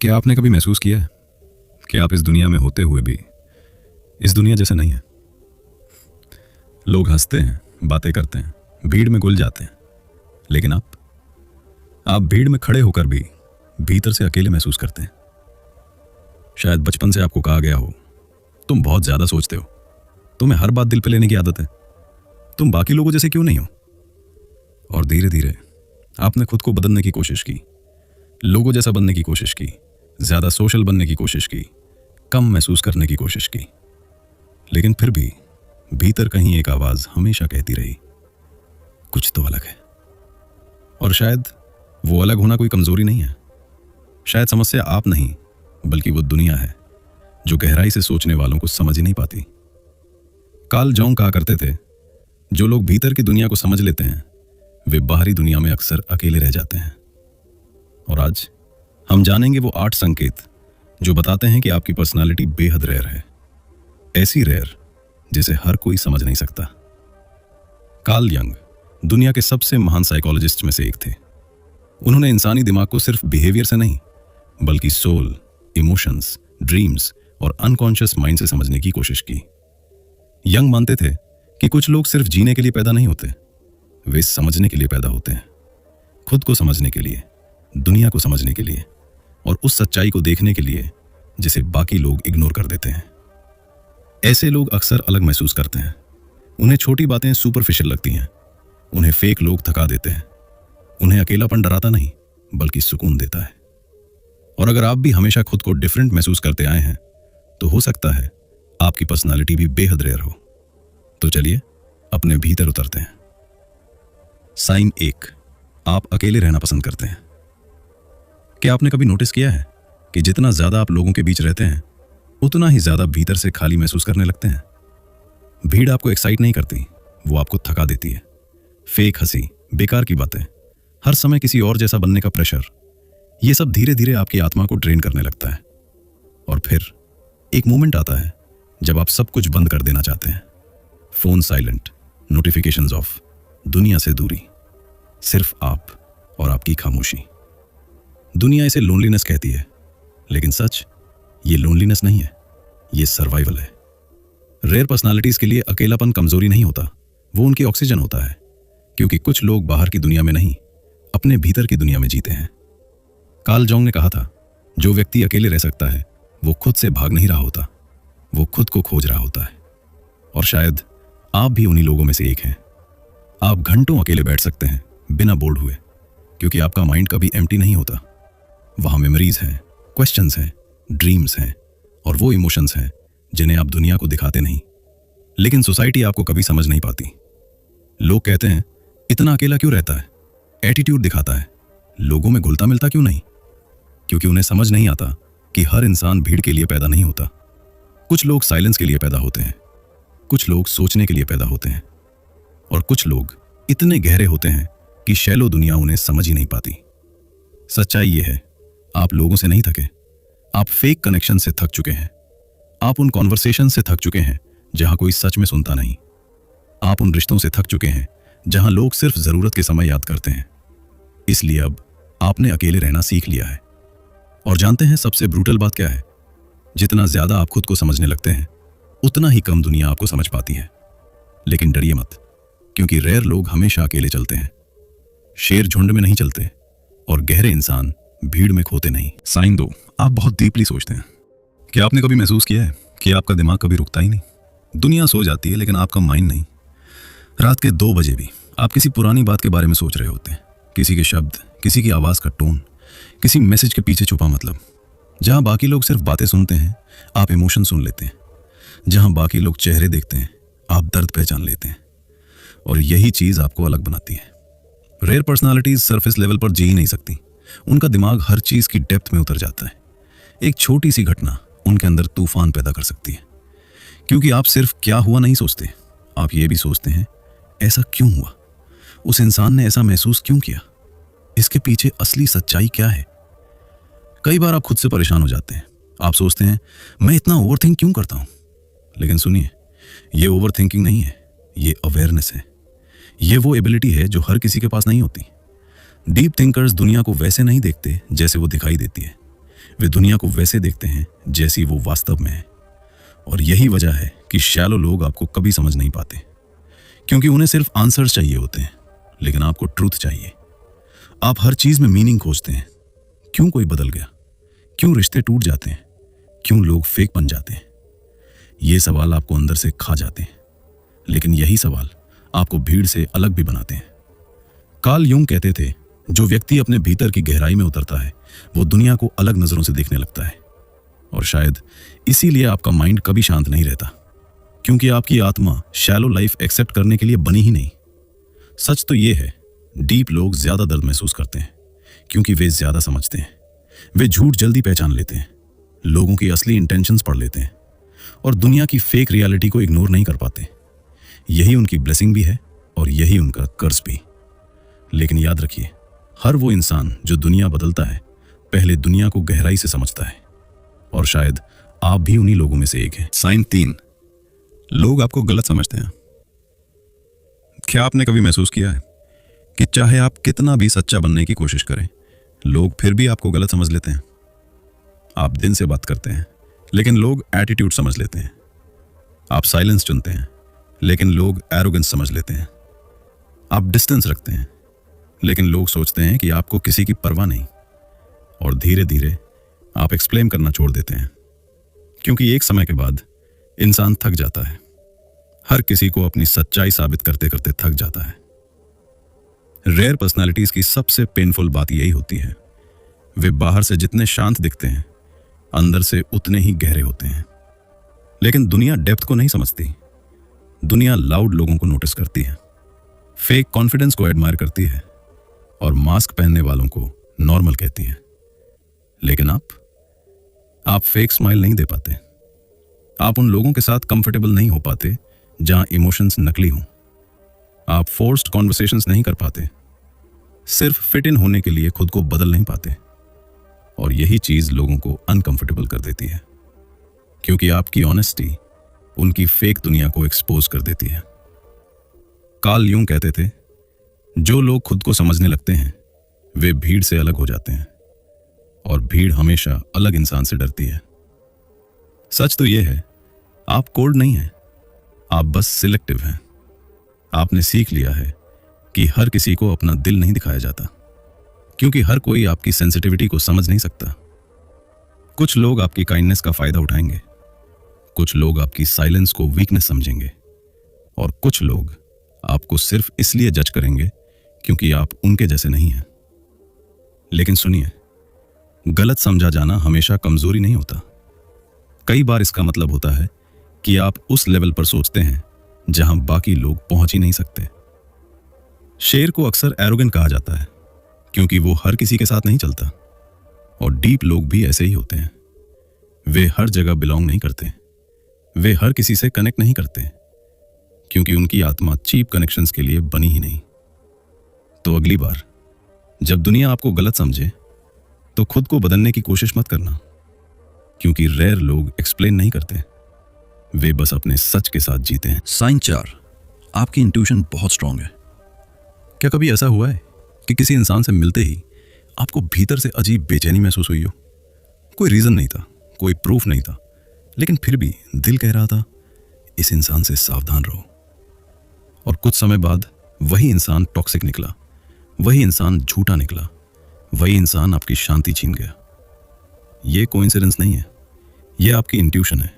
क्या आपने कभी महसूस किया है कि आप इस दुनिया में होते हुए भी इस दुनिया जैसे नहीं है? लोग हंसते हैं, बातें करते हैं, भीड़ में घुल जाते हैं, लेकिन आप भीड़ में खड़े होकर भी भीतर से अकेले महसूस करते हैं। शायद बचपन से आपको कहा गया हो, तुम बहुत ज्यादा सोचते हो, तुम्हें हर बात दिल पे लेने की आदत है, तुम बाकी लोगों जैसे क्यों नहीं हो। और धीरे धीरे आपने खुद को बदलने की कोशिश की, लोगों जैसा बनने की कोशिश की, ज्यादा सोशल बनने की कोशिश की, कम महसूस करने की कोशिश की, लेकिन फिर भी भीतर कहीं एक आवाज हमेशा कहती रही, कुछ तो अलग है। और शायद वो अलग होना कोई कमजोरी नहीं है, शायद समस्या आप नहीं बल्कि वो दुनिया है जो गहराई से सोचने वालों को समझ ही नहीं पाती। कार्ल जॉन्ग कहा करते थे, जो लोग भीतर की दुनिया को समझ लेते हैं वे बाहरी दुनिया में अक्सर अकेले रह जाते हैं। और आज हम जानेंगे वो 8 संकेत जो बताते हैं कि आपकी पर्सनालिटी बेहद रेयर है, ऐसी रेयर जिसे हर कोई समझ नहीं सकता। कार्ल यंग दुनिया के सबसे महान साइकोलॉजिस्ट में से एक थे। उन्होंने इंसानी दिमाग को सिर्फ बिहेवियर से नहीं बल्कि सोल, इमोशंस, ड्रीम्स और अनकॉन्शियस माइंड से समझने की कोशिश की। यंग मानते थे कि कुछ लोग सिर्फ जीने के लिए पैदा नहीं होते, वे समझने के लिए पैदा होते हैं, खुद को समझने के लिए, दुनिया को समझने के लिए और उस सच्चाई को देखने के लिए जिसे बाकी लोग इग्नोर कर देते हैं। ऐसे लोग अक्सर अलग महसूस करते हैं, उन्हें छोटी बातें सुपरफिशियल लगती हैं, उन्हें फेक लोग थका देते हैं, उन्हें अकेलापन डराता नहीं बल्कि सुकून देता है। और अगर आप भी हमेशा खुद को डिफरेंट महसूस करते आए हैं तो हो सकता है आपकी पर्सनालिटी भी बेहद रेयर हो। तो चलिए अपने भीतर उतरते हैं। साइन 1, आप अकेले रहना पसंद करते हैं। क्या आपने कभी नोटिस किया है कि जितना ज्यादा आप लोगों के बीच रहते हैं उतना ही ज्यादा भीतर से खाली महसूस करने लगते हैं? भीड़ आपको एक्साइट नहीं करती, वो आपको थका देती है। फेक हंसी, बेकार की बातें, हर समय किसी और जैसा बनने का प्रेशर, ये सब धीरे धीरे आपकी आत्मा को ड्रेन करने लगता है। और फिर एक मोमेंट आता है जब आप सब कुछ बंद कर देना चाहते हैं। फोन साइलेंट, नोटिफिकेशंस ऑफ, दुनिया से दूरी, सिर्फ आप और आपकी खामोशी। दुनिया इसे लोनलीनेस कहती है, लेकिन सच ये लोनलीनेस नहीं है, ये सर्वाइवल है। रेयर पर्सनालिटीज के लिए अकेलापन कमजोरी नहीं होता, वो उनकी ऑक्सीजन होता है, क्योंकि कुछ लोग बाहर की दुनिया में नहीं अपने भीतर की दुनिया में जीते हैं। कार्ल जॉन्ग ने कहा था, जो व्यक्ति अकेले रह सकता है वो खुद से भाग नहीं रहा होता, वो खुद को खोज रहा होता है। और शायद आप भी उन्हीं लोगों में से एक हैं। आप घंटों अकेले बैठ सकते हैं बिना बोर्ड हुए, क्योंकि आपका माइंड कभी एम्प्टी नहीं होता। वहां मेमोरीज हैं, क्वेश्चंस हैं, ड्रीम्स हैं और वो इमोशंस हैं जिन्हें आप दुनिया को दिखाते नहीं, लेकिन सोसाइटी आपको कभी समझ नहीं पाती। लोग कहते हैं, इतना अकेला क्यों रहता है, एटीट्यूड दिखाता है, लोगों में घुलता मिलता क्यों नहीं? क्योंकि उन्हें समझ नहीं आता कि हर इंसान भीड़ के लिए पैदा नहीं होता। कुछ लोग साइलेंस के लिए पैदा होते हैं, कुछ लोग सोचने के लिए पैदा होते हैं और कुछ लोग इतने गहरे होते हैं कि शैलो दुनिया उन्हें समझ ही नहीं पाती। सच्चाई ये है, आप लोगों से नहीं थके, आप फेक कनेक्शन से थक चुके हैं। आप उन कॉन्वर्सेशन से थक चुके हैं जहां कोई सच में सुनता नहीं। आप उन रिश्तों से थक चुके हैं जहां लोग सिर्फ जरूरत के समय याद करते हैं। इसलिए अब आपने अकेले रहना सीख लिया है। और जानते हैं सबसे ब्रूटल बात क्या है? जितना ज्यादा आप खुद को समझने लगते हैं उतना ही कम दुनिया आपको समझ पाती है। लेकिन डरिए मत, क्योंकि रेयर लोग हमेशा अकेले चलते हैं। शेर झुंड में नहीं चलते और गहरे इंसान भीड़ में खोते नहीं। साइन 2, आप बहुत डीपली सोचते हैं। क्या आपने कभी महसूस किया है कि आपका दिमाग कभी रुकता ही नहीं? दुनिया सो जाती है लेकिन आपका माइंड नहीं। रात के 2 बजे भी आप किसी पुरानी बात के बारे में सोच रहे होते हैं, किसी के शब्द, किसी की आवाज का टोन, किसी मैसेज के पीछे छुपा मतलब। जहां बाकी लोग सिर्फ बातें सुनते हैं, आप इमोशन सुन लेते हैं। जहां बाकी लोग चेहरे देखते हैं, आप दर्द पहचान लेते हैं। और यही चीज आपको अलग बनाती है। रेयर पर्सनालिटीज सरफेस लेवल पर जी ही नहीं सकती, उनका दिमाग हर चीज की डेप्थ में उतर जाता है। एक छोटी सी घटना उनके अंदर तूफान पैदा कर सकती है, क्योंकि आप सिर्फ क्या हुआ नहीं सोचते, आप ये भी सोचते हैं ऐसा क्यों हुआ, उस इंसान ने ऐसा महसूस क्यों किया, इसके पीछे असली सच्चाई क्या है। कई बार आप खुद से परेशान हो जाते हैं। आप सोचते हैं, मैं इतना ओवरथिंक क्यों करता हूं? लेकिन सुनिए, ये ओवरथिंकिंग नहीं है, ये अवेयरनेस है। ये वो एबिलिटी है जो हर किसी के पास नहीं होती। डीप थिंकर्स दुनिया को वैसे नहीं देखते जैसे वो दिखाई देती है। वे दुनिया को वैसे देखते हैं जैसी वो वास्तव में है। और यही वजह है कि शैलो लोग आपको कभी समझ नहीं पाते, क्योंकि उन्हें सिर्फ आंसर्स चाहिए होते हैं, लेकिन आपको ट्रूथ चाहिए। आप हर चीज में मीनिंग खोजते हैं। क्यों कोई बदल गया, क्यों रिश्ते टूट जाते हैं, क्यों लोग फेक बन जाते हैं, ये सवाल आपको अंदर से खा जाते हैं। लेकिन यही सवाल आपको भीड़ से अलग भी बनाते हैं। कार्ल यूंग कहते थे, जो व्यक्ति अपने भीतर की गहराई में उतरता है वो दुनिया को अलग नजरों से देखने लगता है। और शायद इसीलिए आपका माइंड कभी शांत नहीं रहता, क्योंकि आपकी आत्मा शैलो लाइफ एक्सेप्ट करने के लिए बनी ही नहीं। सच तो ये है, डीप लोग ज्यादा दर्द महसूस करते हैं, क्योंकि वे ज्यादा समझते हैं। वे झूठ जल्दी पहचान लेते हैं, लोगों की असली इंटेंशंस पढ़ लेते हैं और दुनिया की फेक रियलिटी को इग्नोर नहीं कर पाते। यही उनकी ब्लेसिंग भी है और यही उनका कर्ज भी। लेकिन याद रखिए, हर वो इंसान जो दुनिया बदलता है पहले दुनिया को गहराई से समझता है, और शायद आप भी उन्हीं लोगों में से एक हैं। साइन 3, लोग आपको गलत समझते हैं। क्या आपने कभी महसूस किया है कि चाहे आप कितना भी सच्चा बनने की कोशिश करें, लोग फिर भी आपको गलत समझ लेते हैं? आप दिन से बात करते हैं, लेकिन लोग एटीट्यूड समझ लेते हैं। आप साइलेंस चुनते हैं, लेकिन लोग एरोगेंस समझ लेते हैं। आप डिस्टेंस रखते हैं, लेकिन लोग सोचते हैं कि आपको किसी की परवाह नहीं। और धीरे धीरे आप एक्सप्लेन करना छोड़ देते हैं, क्योंकि एक समय के बाद इंसान थक जाता है। हर किसी को अपनी सच्चाई साबित करते करते थक जाता है। रेयर पर्सनालिटीज की सबसे पेनफुल बात यही होती है, वे बाहर से जितने शांत दिखते हैं अंदर से उतने ही गहरे होते हैं। लेकिन दुनिया डेप्थ को नहीं समझती। दुनिया लाउड लोगों को नोटिस करती है, फेक कॉन्फिडेंस को एडमायर करती है और मास्क पहनने वालों को नॉर्मल कहती है। लेकिन आप फेक स्माइल नहीं दे पाते। आप उन लोगों के साथ कंफर्टेबल नहीं हो पाते जहां इमोशंस नकली हों। आप फोर्स्ड कॉन्वर्सेशंस नहीं कर पाते, सिर्फ फिट इन होने के लिए खुद को बदल नहीं पाते। और यही चीज लोगों को अनकंफर्टेबल कर देती है, क्योंकि आपकी ऑनेस्टी उनकी फेक दुनिया को एक्सपोज कर देती है। कार्ल यूंग कहते थे, जो लोग खुद को समझने लगते हैं वे भीड़ से अलग हो जाते हैं, और भीड़ हमेशा अलग इंसान से डरती है। सच तो यह है, आप कोल्ड नहीं हैं, आप बस सिलेक्टिव हैं। आपने सीख लिया है कि हर किसी को अपना दिल नहीं दिखाया जाता, क्योंकि हर कोई आपकी सेंसिटिविटी को समझ नहीं सकता। कुछ लोग आपकी काइंडनेस का फायदा उठाएंगे, कुछ लोग आपकी साइलेंस को वीकनेस समझेंगे, और कुछ लोग आपको सिर्फ इसलिए जज करेंगे क्योंकि आप उनके जैसे नहीं हैं। लेकिन सुनिए, गलत समझा जाना हमेशा कमजोरी नहीं होता। कई बार इसका मतलब होता है कि आप उस लेवल पर सोचते हैं जहां बाकी लोग पहुंच ही नहीं सकते। शेर को अक्सर एरोगेंट कहा जाता है, क्योंकि वो हर किसी के साथ नहीं चलता। और डीप लोग भी ऐसे ही होते हैं। वे हर जगह बिलोंग नहीं करते, वे हर किसी से कनेक्ट नहीं करते, क्योंकि उनकी आत्मा चीप कनेक्शंस के लिए बनी ही नहीं। तो अगली बार जब दुनिया आपको गलत समझे तो खुद को बदलने की कोशिश मत करना, क्योंकि रेयर लोग एक्सप्लेन नहीं करते, वे बस अपने सच के साथ जीते हैं। साइन 4, आपकी इंट्यूशन बहुत स्ट्रांग है। क्या कभी ऐसा हुआ है कि किसी इंसान से मिलते ही आपको भीतर से अजीब बेचैनी महसूस हुई हो? कोई रीजन नहीं था, कोई प्रूफ नहीं था, लेकिन फिर भी दिल कह रहा था इस इंसान से सावधान रहो। और कुछ समय बाद वही इंसान टॉक्सिक निकला, वही इंसान झूठा निकला, वही इंसान आपकी शांति छीन गया। ये कोइंसिडेंस नहीं है, ये आपकी इंट्यूशन है।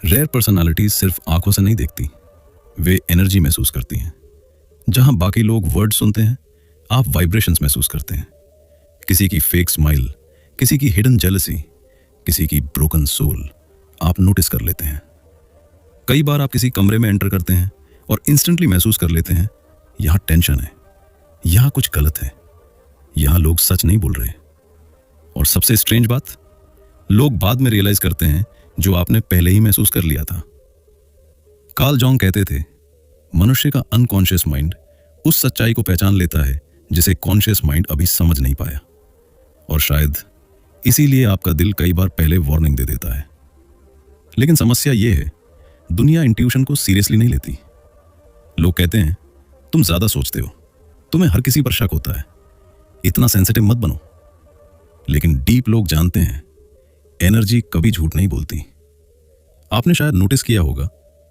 रेयर पर्सनालिटीज सिर्फ आंखों से नहीं देखती, वे एनर्जी महसूस करती हैं। जहां बाकी लोग वर्ड सुनते हैं, आप वाइब्रेशंस महसूस करते हैं। किसी की फेक स्माइल, किसी की हिडन जेलसी, किसी की ब्रोकन सोल आप नोटिस कर लेते हैं। कई बार आप किसी कमरे में एंटर करते हैं और इंस्टेंटली महसूस कर लेते हैं यहां टेंशन है, यहां कुछ गलत है, यहां लोग सच नहीं बोल रहे। और सबसे स्ट्रेंज बात, लोग बाद में रियलाइज करते हैं जो आपने पहले ही महसूस कर लिया था। कार्ल जॉन्ग कहते थे, मनुष्य का अनकॉन्शियस माइंड उस सच्चाई को पहचान लेता है जिसे कॉन्शियस माइंड अभी समझ नहीं पाया। और शायद इसीलिए आपका दिल कई बार पहले वार्निंग दे देता है। लेकिन समस्या यह है, दुनिया इंट्यूशन को सीरियसली नहीं लेती। लोग कहते हैं, तुम ज्यादा सोचते हो, तुम्हें हर किसी पर शक होता है, इतना सेंसिटिव मत बनो। लेकिन डीप लोग जानते हैं एनर्जी कभी झूठ नहीं बोलती। आपने शायद नोटिस किया होगा,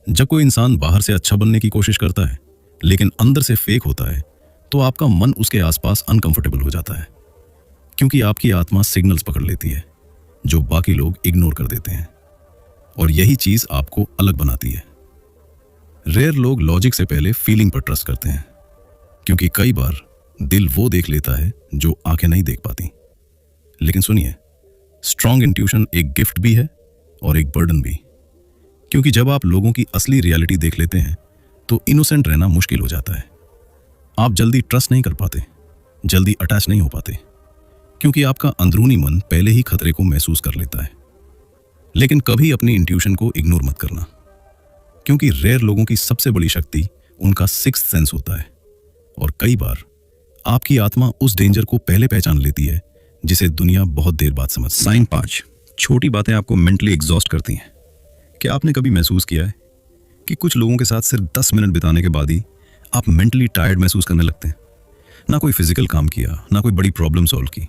जब कोई इंसान बाहर से अच्छा बनने की कोशिश करता है लेकिन अंदर से फेक होता है, तो आपका मन उसके आसपास अनकंफर्टेबल हो जाता है, क्योंकि आपकी आत्मा सिग्नल्स पकड़ लेती है जो बाकी लोग इग्नोर कर देते हैं, और यही चीज आपको अलग बनाती है। रेयर लोग लॉजिक से पहले फीलिंग पर ट्रस्ट करते हैं, क्योंकि कई बार दिल वो देख लेता है जो आंखें नहीं देख पाती। लेकिन सुनिए, स्ट्रॉन्ग इंट्यूशन एक गिफ्ट भी है और एक बर्डन भी, क्योंकि जब आप लोगों की असली रियलिटी देख लेते हैं तो इनोसेंट रहना मुश्किल हो जाता है। आप जल्दी ट्रस्ट नहीं कर पाते, जल्दी अटैच नहीं हो पाते, क्योंकि आपका अंदरूनी मन पहले ही खतरे को महसूस कर लेता है। लेकिन कभी अपनी इंट्यूशन को इग्नोर मत करना, क्योंकि रेयर लोगों की सबसे बड़ी शक्ति उनका सिक्स्थ सेंस होता है, और कई बार आपकी आत्मा उस डेंजर को पहले पहचान लेती है जिसे दुनिया बहुत देर बाद समझ। साइन 5, छोटी बातें आपको मेंटली एग्जॉस्ट करती हैं। क्या आपने कभी महसूस किया है कि कुछ लोगों के साथ सिर्फ 10 मिनट बिताने के बाद ही आप मेंटली टायर्ड महसूस करने लगते हैं? ना कोई फिजिकल काम किया, ना कोई बड़ी प्रॉब्लम सॉल्व की,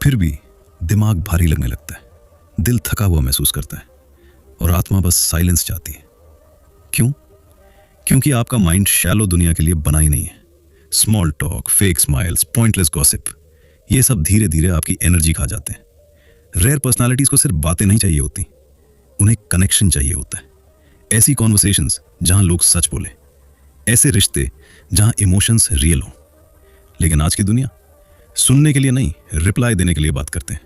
फिर भी दिमाग भारी लगने लगता है, दिल थका हुआ महसूस करता है, और आत्मा बस साइलेंस चाहती है। क्यों? क्योंकि आपका माइंड शैलो दुनिया के लिए बना ही नहीं है। Small talk, fake smiles, pointless gossip, ये सब धीरे धीरे आपकी एनर्जी खा जाते हैं। रेयर पर्सनालिटीज को सिर्फ बातें नहीं चाहिए होती, उन्हें कनेक्शन चाहिए होता है। ऐसी कॉन्वर्सेशंस जहां लोग सच बोले, ऐसे रिश्ते जहां इमोशंस रियल हो। लेकिन आज की दुनिया सुनने के लिए नहीं, रिप्लाई देने के लिए बात करते हैं।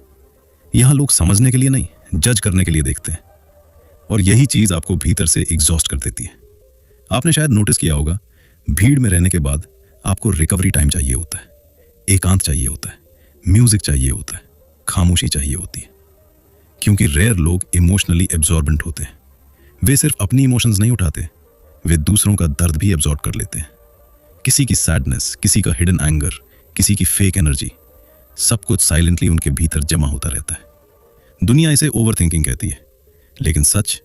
यहां लोग समझने के लिए नहीं, जज करने के लिए देखते हैं, और यही चीज आपको भीतर से एग्जॉस्ट कर देती है। आपने शायद नोटिस किया होगा, भीड़ में रहने के बाद आपको रिकवरी टाइम चाहिए होता है, एकांत चाहिए होता है, म्यूजिक चाहिए होता है, खामोशी चाहिए होती है, क्योंकि रेयर लोग इमोशनली एब्जॉर्बेंट होते हैं। वे सिर्फ अपनी इमोशंस नहीं उठाते, वे दूसरों का दर्द भी एब्जॉर्ब कर लेते हैं। किसी की सैडनेस, किसी का हिडन एंगर, किसी की फेक एनर्जी, सब कुछ साइलेंटली उनके भीतर जमा होता रहता है। दुनिया इसे ओवरथिंकिंग कहती है, लेकिन सच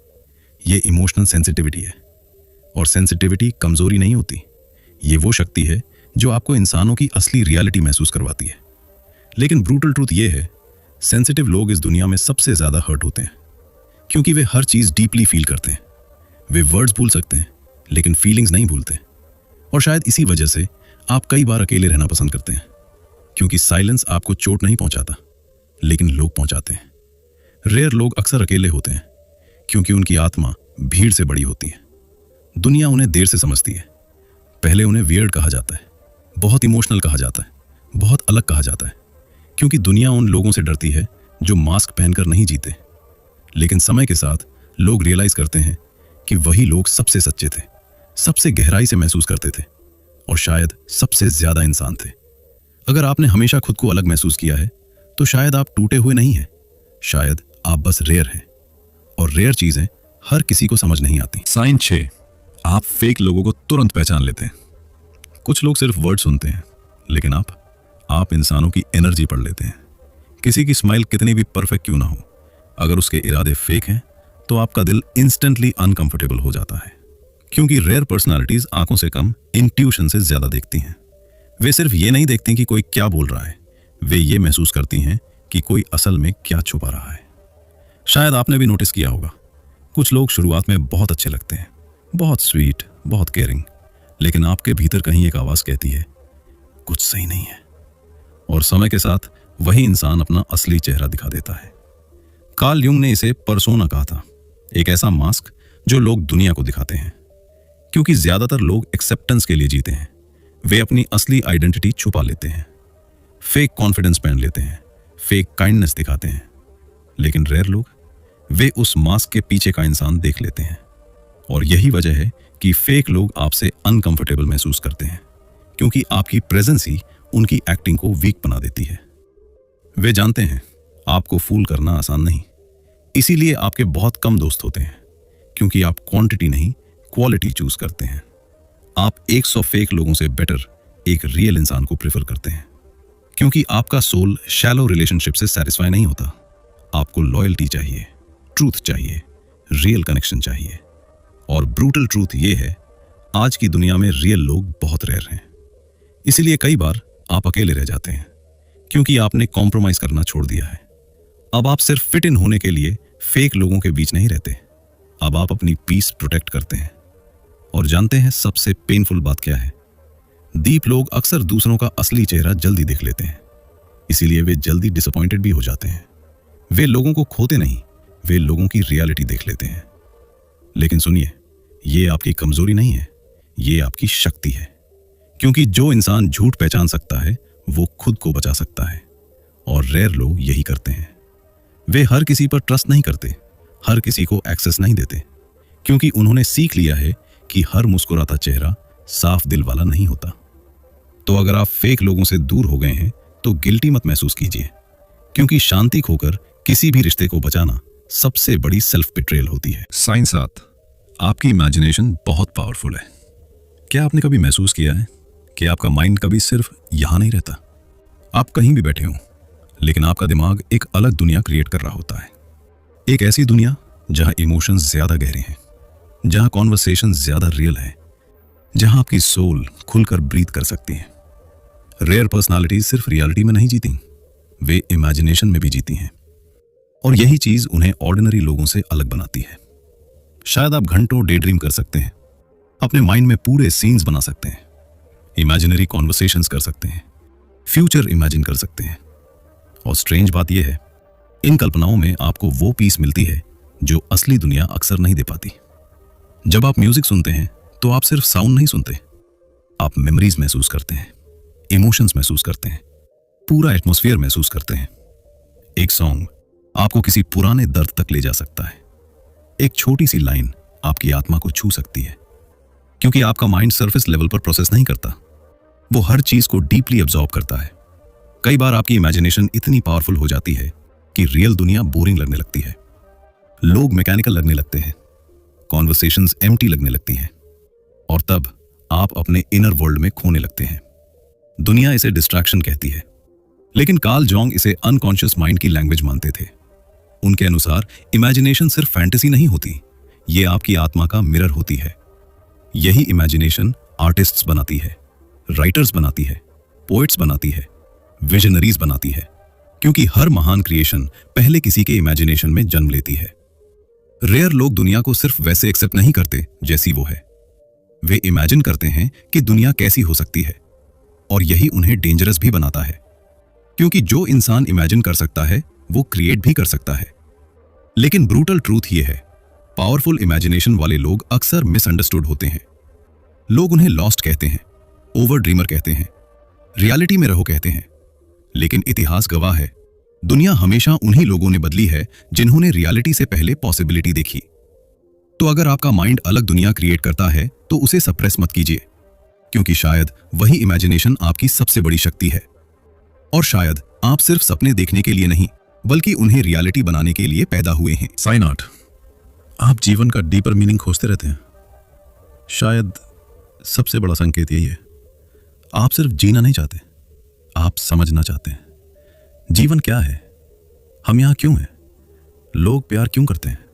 ये इमोशनल सेंसिटिविटी है, और सेंसिटिविटी कमजोरी नहीं होती, ये वो शक्ति है जो आपको इंसानों की असली रियलिटी महसूस करवाती है। लेकिन ब्रूटल ट्रूथ ये है, सेंसिटिव लोग इस दुनिया में सबसे ज्यादा हर्ट होते हैं, क्योंकि वे हर चीज डीपली फील करते हैं। वे वर्ड्स भूल सकते हैं लेकिन फीलिंग्स नहीं भूलते, और शायद इसी वजह से आप कई बार अकेले रहना पसंद करते हैं, क्योंकि साइलेंस आपको चोट नहीं पहुंचाता, लेकिन लोग पहुंचाते हैं। रेयर लोग अक्सर अकेले होते हैं क्योंकि उनकी आत्मा भीड़ से बड़ी होती है। दुनिया उन्हें देर से समझती है। पहले उन्हें वियर्ड कहा जाता है, बहुत इमोशनल कहा जाता है, बहुत अलग कहा जाता है, क्योंकि दुनिया उन लोगों से डरती है जो मास्क पहनकर नहीं जीते। लेकिन समय के साथ लोग रियलाइज करते हैं कि वही लोग सबसे सच्चे थे, सबसे गहराई से महसूस करते थे, और शायद सबसे ज्यादा इंसान थे। अगर आपने हमेशा खुद को अलग महसूस किया है तो शायद आप टूटे हुए नहीं हैं, शायद आप बस रेयर हैं, और रेयर चीजें हर किसी को समझ नहीं आती। साइन 6, आप फेक लोगों को तुरंत पहचान लेते हैं। कुछ लोग सिर्फ वर्ड सुनते हैं, लेकिन आप इंसानों की एनर्जी पढ़ लेते हैं। किसी की स्माइल कितनी भी परफेक्ट क्यों ना हो, अगर उसके इरादे फेक हैं तो आपका दिल इंस्टेंटली अनकंफर्टेबल हो जाता है, क्योंकि रेयर पर्सनालिटीज आंखों से कम इंट्यूशन से ज्यादा देखती हैं। वे सिर्फ ये नहीं देखती कि कोई क्या बोल रहा है, वे ये महसूस करती हैं कि कोई असल में क्या छुपा रहा है। शायद आपने भी नोटिस किया होगा, कुछ लोग शुरुआत में बहुत अच्छे लगते हैं, बहुत स्वीट, बहुत केयरिंग, लेकिन आपके भीतर कहीं एक आवाज कहती है कुछ सही नहीं है, और समय के साथ वही इंसान अपना असली चेहरा दिखा देता है। कार्ल युंग ने इसे पर्सोना कहा था, एक ऐसा मास्क जो लोग दुनिया को दिखाते हैं, क्योंकि ज्यादातर लोग एक्सेप्टेंस के लिए जीते हैं। वे अपनी असली आइडेंटिटी छुपा लेते हैं, फेक कॉन्फिडेंस पहन लेते हैं, फेक काइंडनेस दिखाते हैं। लेकिन रेयर लोग, वे उस मास्क के पीछे का इंसान देख लेते हैं, और यही वजह है कि फेक लोग आपसे अनकंफर्टेबल महसूस करते हैं, क्योंकि आपकी प्रेजेंस ही उनकी एक्टिंग को वीक बना देती है। वे जानते हैं आपको फूल करना आसान नहीं, इसीलिए आपके बहुत कम दोस्त होते हैं, क्योंकि आप क्वांटिटी नहीं क्वालिटी चूज करते हैं। आप 100 फेक लोगों से बेटर एक रियल इंसान को प्रेफर करते हैं, क्योंकि आपका सोल शैलो रिलेशनशिप से सेटिस्फाई नहीं होता। आपको लॉयल्टी चाहिए, ट्रूथ चाहिए, रियल कनेक्शन चाहिए। और ब्रूटल ट्रूथ ये है, आज की दुनिया में रियल लोग बहुत रेयर हैं, इसीलिए कई बार आप अकेले रह जाते हैं, क्योंकि आपने कॉम्प्रोमाइज करना छोड़ दिया है। अब आप सिर्फ फिट इन होने के लिए फेक लोगों के बीच नहीं रहते। अब आप अपनी पीस प्रोटेक्ट करते हैं। और जानते हैं सबसे पेनफुल बात क्या है? डीप लोग अक्सर दूसरों का असली चेहरा जल्दी देख लेते हैं, इसीलिए वे जल्दी डिसअपॉइंटेड भी हो जाते हैं। वे लोगों को खोते नहीं, वे लोगों की रियलिटी देख लेते हैं। लेकिन सुनिए, ये आपकी कमजोरी नहीं है, ये आपकी शक्ति है। क्योंकि जो इंसान झूठ पहचान सकता है वो खुद को बचा सकता है। और रेयर लोग यही करते हैं। वे हर किसी पर ट्रस्ट नहीं करते, हर किसी को एक्सेस नहीं देते, क्योंकि उन्होंने सीख लिया है कि हर मुस्कुराता चेहरा साफ दिल वाला नहीं होता। तो अगर आप फेक लोगों से दूर हो गए हैं तो गिल्टी मत महसूस कीजिए, क्योंकि शांति खोकर किसी भी रिश्ते को बचाना सबसे बड़ी सेल्फ बिट्रेयल होती है। साइन 7, आपकी इमेजिनेशन बहुत पावरफुल है। क्या आपने कभी महसूस किया है कि आपका माइंड कभी सिर्फ यहां नहीं रहता? आप कहीं भी बैठे हों, लेकिन आपका दिमाग एक अलग दुनिया क्रिएट कर रहा होता है। एक ऐसी दुनिया जहां इमोशंस ज्यादा गहरे हैं, जहां कॉन्वर्सेशन ज्यादा रियल है, जहां आपकी सोल खुलकर ब्रीथ कर सकती है। रेयर पर्सनालिटीज सिर्फ रियलिटी में नहीं जीती, वे इमेजिनेशन में भी जीती हैं। और यही चीज उन्हें ऑर्डिनरी लोगों से अलग बनाती है। शायद आप घंटों डे ड्रीम कर सकते हैं, अपने माइंड में पूरे सीन्स बना सकते हैं, इमेजिनरी कॉन्वर्सेशंस कर सकते हैं, फ्यूचर इमेजिन कर सकते हैं। और स्ट्रेंज बात यह है, इन कल्पनाओं में आपको वो पीस मिलती है जो असली दुनिया अक्सर नहीं दे पाती। जब आप म्यूजिक सुनते हैं तो आप सिर्फ साउंड नहीं सुनते, आप मेमोरीज महसूस करते हैं, इमोशंस महसूस करते हैं, पूरा एटमॉस्फेयर महसूस करते हैं। एक सॉन्ग आपको किसी पुराने दर्द तक ले जा सकता है। एक छोटी सी लाइन आपकी आत्मा को छू सकती है, क्योंकि आपका माइंड सरफेस लेवल पर प्रोसेस नहीं करता, वो हर चीज को डीपली अब्सॉर्ब करता है। कई बार आपकी इमेजिनेशन इतनी पावरफुल हो जाती है कि रियल दुनिया बोरिंग लगने लगती है, लोग मैकेनिकल लगने लगते हैं, कॉन्वर्सेशंस एम्प्टी लगने लगती हैं, और तब आप अपने इनर वर्ल्ड में खोने लगते हैं। दुनिया इसे डिस्ट्रैक्शन कहती है, लेकिन कार्ल जॉन्ग इसे अनकॉन्शियस माइंड की लैंग्वेज मानते थे। उनके अनुसार इमेजिनेशन सिर्फ फैंटेसी नहीं होती, ये आपकी आत्मा का मिरर होती है। यही इमेजिनेशन आर्टिस्ट्स बनाती है, राइटर्स बनाती है, पोएट्स बनाती है, विजनरीज बनाती है, क्योंकि हर महान क्रिएशन पहले किसी के इमेजिनेशन में जन्म लेती है। रेयर लोग दुनिया को सिर्फ वैसे एक्सेप्ट नहीं करते जैसी वो है, वे इमेजिन करते हैं कि दुनिया कैसी हो सकती है, और यही उन्हें डेंजरस भी बनाता है, क्योंकि जो इंसान इमेजिन कर सकता है वो क्रिएट भी कर सकता है। लेकिन ब्रूटल ट्रूथ ये है, पावरफुल इमेजिनेशन वाले लोग अक्सर मिसअंडरस्टूड होते हैं। लोग उन्हें लॉस्ट कहते हैं, ओवर ड्रीमर कहते हैं, रियलिटी में रहो कहते हैं। लेकिन इतिहास गवाह है, दुनिया हमेशा उन्हीं लोगों ने बदली है जिन्होंने रियलिटी से पहले पॉसिबिलिटी देखी। तो अगर आपका माइंड अलग दुनिया क्रिएट करता है तो उसे सप्रेस मत कीजिए, क्योंकि शायद वही इमेजिनेशन आपकी सबसे बड़ी शक्ति है। और शायद आप सिर्फ सपने देखने के लिए नहीं, बल्कि उन्हें रियलिटी बनाने के लिए पैदा हुए हैं। साइन 8, आप जीवन का डीपर मीनिंग खोजते रहते हैं। शायद सबसे बड़ा संकेत यही है, आप सिर्फ जीना नहीं चाहते, आप समझना चाहते हैं। जीवन क्या है, हम यहां क्यों हैं, लोग प्यार क्यों करते हैं,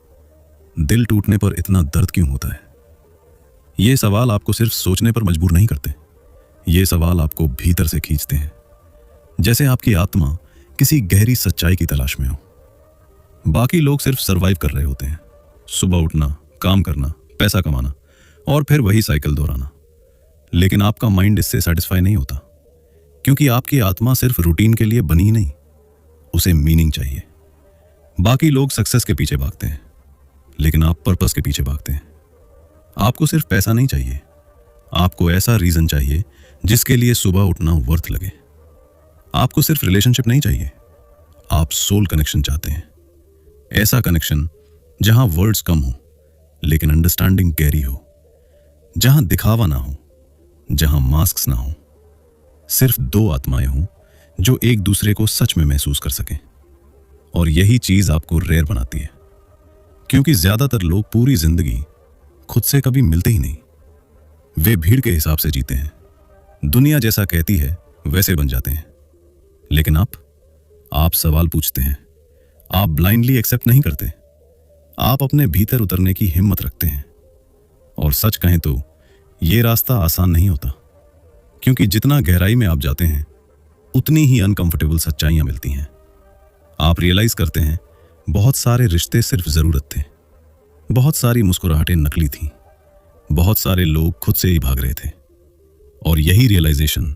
दिल टूटने पर इतना दर्द क्यों होता है। ये सवाल आपको सिर्फ सोचने पर मजबूर नहीं करते, ये सवाल आपको भीतर से खींचते हैं, जैसे आपकी आत्मा किसी गहरी सच्चाई की तलाश में हो। बाकी लोग सिर्फ सरवाइव कर रहे होते हैं, सुबह उठना, काम करना, पैसा कमाना, और फिर वही साइकिल दोहराना। लेकिन आपका माइंड इससे सेटिस्फाई नहीं होता, क्योंकि आपकी आत्मा सिर्फ रूटीन के लिए बनी ही नहीं, उसे मीनिंग चाहिए। बाकी लोग सक्सेस के पीछे भागते हैं, लेकिन आप पर्पस के पीछे भागते हैं। आपको सिर्फ पैसा नहीं चाहिए, आपको ऐसा रीजन चाहिए जिसके लिए सुबह उठना वर्थ लगे। आपको सिर्फ रिलेशनशिप नहीं चाहिए, आप सोल कनेक्शन चाहते हैं। ऐसा कनेक्शन जहां वर्ड्स कम हो लेकिन अंडरस्टैंडिंग गहरी हो, जहां दिखावा ना हो, जहां मास्क्स ना हो, सिर्फ दो आत्माएं हों जो एक दूसरे को सच में महसूस कर सकें। और यही चीज आपको रेयर बनाती है, क्योंकि ज्यादातर लोग पूरी जिंदगी खुद से कभी मिलते ही नहीं। वे भीड़ के हिसाब से जीते हैं, दुनिया जैसा कहती है वैसे बन जाते हैं। लेकिन आप सवाल पूछते हैं, आप ब्लाइंडली एक्सेप्ट नहीं करते, आप अपने भीतर उतरने की हिम्मत रखते हैं। और सच कहें तो ये रास्ता आसान नहीं होता, क्योंकि जितना गहराई में आप जाते हैं उतनी ही अनकंफर्टेबल सच्चाइयां मिलती हैं। आप रियलाइज करते हैं बहुत सारे रिश्ते सिर्फ जरूरत थे, बहुत सारी मुस्कुराहटें नकली थीं, बहुत सारे लोग खुद से ही भाग रहे थे। और यही रियलाइजेशन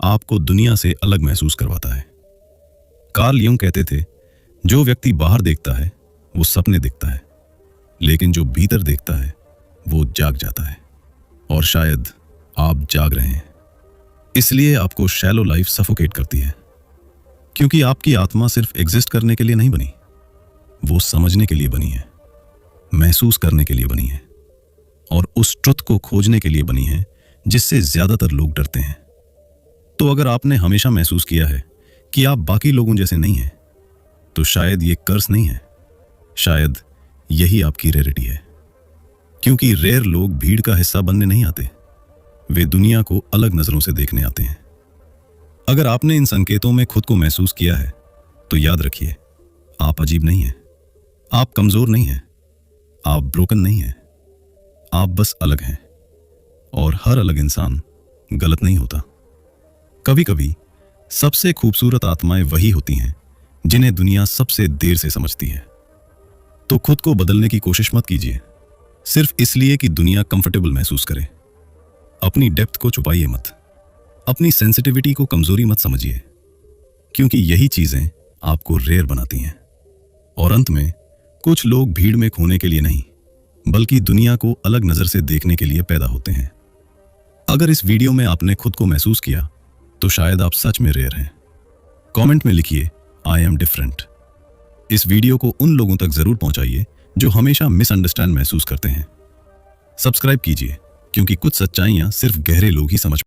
आपको दुनिया से अलग महसूस करवाता है। कार्ल यूं कहते थे, जो व्यक्ति बाहर देखता है वो सपने देखता है, लेकिन जो भीतर देखता है वो जाग जाता है। और शायद आप जाग रहे हैं, इसलिए आपको शैलो लाइफ सफोकेट करती है, क्योंकि आपकी आत्मा सिर्फ एग्जिस्ट करने के लिए नहीं बनी, वो समझने के लिए बनी है, महसूस करने के लिए बनी है, और उस ट्रुथ को खोजने के लिए बनी है जिससे ज्यादातर लोग डरते हैं। तो अगर आपने हमेशा महसूस किया है कि आप बाकी लोगों जैसे नहीं हैं, तो शायद ये कर्स नहीं है, शायद यही आपकी रेयरिटी है। क्योंकि रेयर लोग भीड़ का हिस्सा बनने नहीं आते, वे दुनिया को अलग नजरों से देखने आते हैं। अगर आपने इन संकेतों में खुद को महसूस किया है, तो याद रखिए, आप अजीब नहीं हैं, आप कमजोर नहीं हैं, आप ब्रोकन नहीं हैं, आप बस अलग हैं। और हर अलग इंसान गलत नहीं होता। कभी कभी सबसे खूबसूरत आत्माएं वही होती हैं जिन्हें दुनिया सबसे देर से समझती है। तो खुद को बदलने की कोशिश मत कीजिए सिर्फ इसलिए कि दुनिया कंफर्टेबल महसूस करे। अपनी डेप्थ को छुपाइए मत, अपनी सेंसिटिविटी को कमजोरी मत समझिए, क्योंकि यही चीजें आपको रेयर बनाती हैं। और अंत में, कुछ लोग भीड़ में खोने के लिए नहीं, बल्कि दुनिया को अलग नजर से देखने के लिए पैदा होते हैं। अगर इस वीडियो में आपने खुद को महसूस किया, तो शायद आप सच में रेयर हैं। कमेंट में लिखिए, आई एम डिफरेंट। इस वीडियो को उन लोगों तक जरूर पहुंचाइए जो हमेशा मिसअंडरस्टैंड महसूस करते हैं। सब्सक्राइब कीजिए, क्योंकि कुछ सच्चाइयां सिर्फ गहरे लोग ही समझ